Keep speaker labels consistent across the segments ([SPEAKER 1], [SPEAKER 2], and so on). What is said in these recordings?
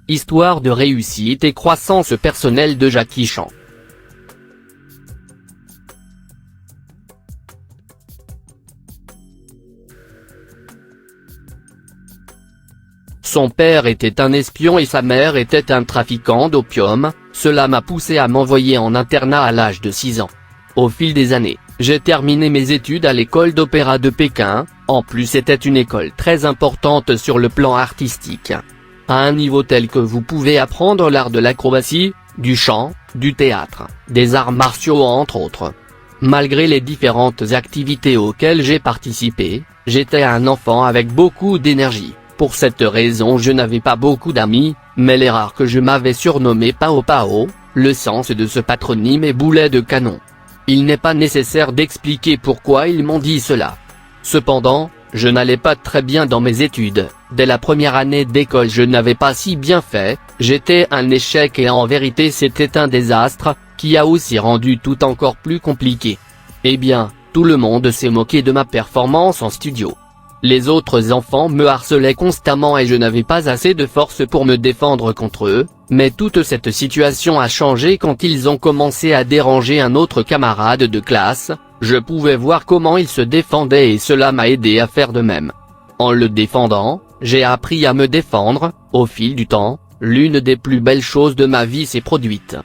[SPEAKER 1] Histoire de réussite et croissance personnelle de Jackie Chan. Son père était un espion et sa mère était un trafiquant d'opium, cela m'a poussé à m'envoyer en internat à l'âge de 6 ans. Au fil des années, j'ai terminé mes études à l'école d'opéra de Pékin, en plus c'était une école très importante sur le plan artistique. À un niveau tel que vous pouvez apprendre l'art de l'acrobatie, du chant, du théâtre, des arts martiaux entre autres. Malgré les différentes activités auxquelles j'ai participé, j'étais un enfant avec beaucoup d'énergie. Pour cette raison je n'avais pas beaucoup d'amis, mais les rares que je m'avais surnommé Pao Pao, le sens de ce patronyme est boulet de canon. Il n'est pas nécessaire d'expliquer pourquoi ils m'ont dit cela. Cependant, je n'allais pas très bien dans mes études, dès la première année d'école je n'avais pas si bien fait, j'étais un échec et en vérité c'était un désastre, qui a aussi rendu tout encore plus compliqué. Eh bien, tout le monde s'est moqué de ma performance en studio. Les autres enfants me harcelaient constamment et je n'avais pas assez de force pour me défendre contre eux, mais toute cette situation a changé quand ils ont commencé à déranger un autre camarade de classe, je pouvais voir comment il se défendait et cela m'a aidé à faire de même. En le défendant, j'ai appris à me défendre, au fil du temps, l'une des plus belles choses de ma vie s'est produite.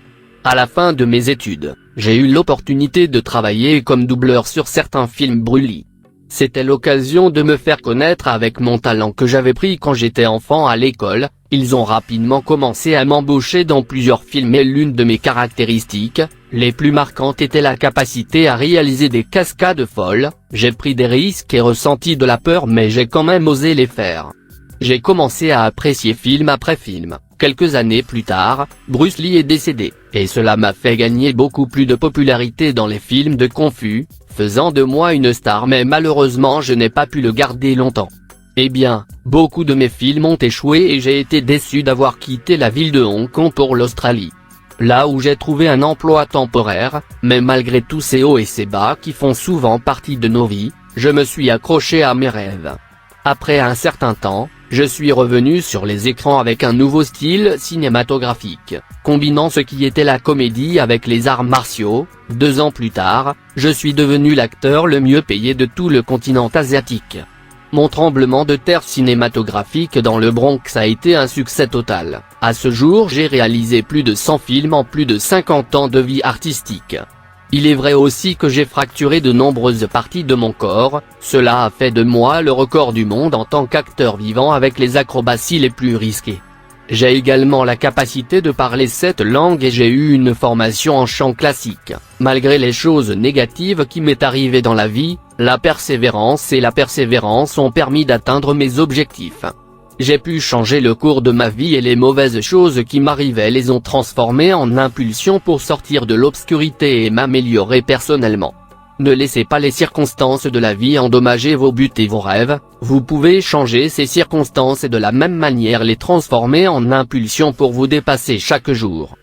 [SPEAKER 1] À la fin de mes études, j'ai eu l'opportunité de travailler comme doubleur sur certains films Bruly. C'était l'occasion de me faire connaître avec mon talent que j'avais pris quand j'étais enfant à l'école, ils ont rapidement commencé à m'embaucher dans plusieurs films et l'une de mes caractéristiques, les plus marquantes était la capacité à réaliser des cascades folles, j'ai pris des risques et ressenti de la peur mais j'ai quand même osé les faire. J'ai commencé à apprécier film après film, quelques années plus tard, Bruce Lee est décédé, et cela m'a fait gagner beaucoup plus de popularité dans les films de Kung-Fu, faisant de moi une star mais malheureusement je n'ai pas pu le garder longtemps. Eh bien, beaucoup de mes films ont échoué et j'ai été déçu d'avoir quitté la ville de Hong Kong pour l'Australie. Là où j'ai trouvé un emploi temporaire, mais malgré tous ces hauts et ces bas qui font souvent partie de nos vies, je me suis accroché à mes rêves. Après un certain temps, je suis revenu sur les écrans avec un nouveau style cinématographique, combinant ce qui était la comédie avec les arts martiaux. 2 ans plus tard, je suis devenu l'acteur le mieux payé de tout le continent asiatique. Mon tremblement de terre cinématographique dans le Bronx a été un succès total. À ce jour j'ai réalisé plus de 100 films en plus de 50 ans de vie artistique. Il est vrai aussi que j'ai fracturé de nombreuses parties de mon corps, cela a fait de moi le record du monde en tant qu'acteur vivant avec les acrobaties les plus risquées. J'ai également la capacité de parler 7 langues et j'ai eu une formation en chant classique. Malgré les choses négatives qui m'est arrivé dans la vie, la persévérance ont permis d'atteindre mes objectifs. J'ai pu changer le cours de ma vie et les mauvaises choses qui m'arrivaient les ont transformées en impulsions pour sortir de l'obscurité et m'améliorer personnellement. Ne laissez pas les circonstances de la vie endommager vos buts et vos rêves, vous pouvez changer ces circonstances et de la même manière les transformer en impulsions pour vous dépasser chaque jour.